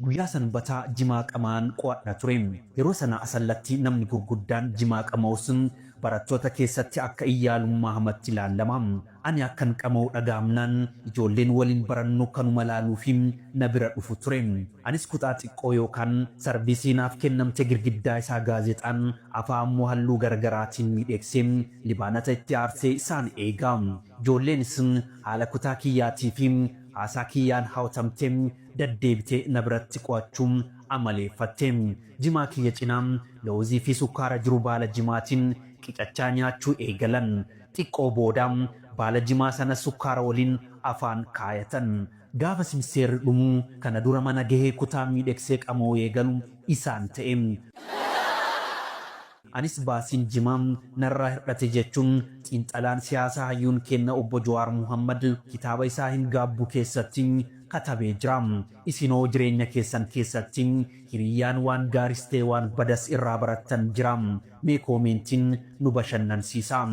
Guyyaa sanbataa jimaa qamaan qo'adha ture. Yeroo sana asallatti namni gurguddaan jimaa qama'uun barattoota keessatti akka iyyaalummaa hamatti ilaalama. Ani akkan qama'u dhagaamnaan ijoolleen waliin barannu kanuma laaluufi na bira dhufu ture. Anis kutaa xiqqoo yookaan sarbiisii naaf kennamte girgiddaa isaa gaazexaan afaan immoo halluu gargaraatiin miidhegsee libaanata itti aarsee isaan eega. Ijoolleenis haala kutaa kiyyaatii fi haasaa kiyyaan hawwatamtee daddeebitee na biratti qo'achuun amaleeffatte. Jimaa kiyya cinaa lawuzii fi sukkaara jiru baala jimaatiin qicachaa nyaachuu eegalan. Xiqqoo booda baala jimaa sana sukkaara waliin afaan kaayatan. Gaafa simseerri dhumuu kana dura mana gahee kutaa miidhegsee qama'uu eegalu isaan ta'e. Anis baasiin jimaa narraa hir'ate jechuun xiinxalaan siyaasaa hayyuun kenna obbo Jawaar Muhammad kitaaba isaa hin gaabbu keessatti katabee jira. Isinoo jireenya keessan keessatti hiriyyaan waan gaaris ta'e waan badas irraa barattan jira. Mee koomentiin nu bashannansiisa.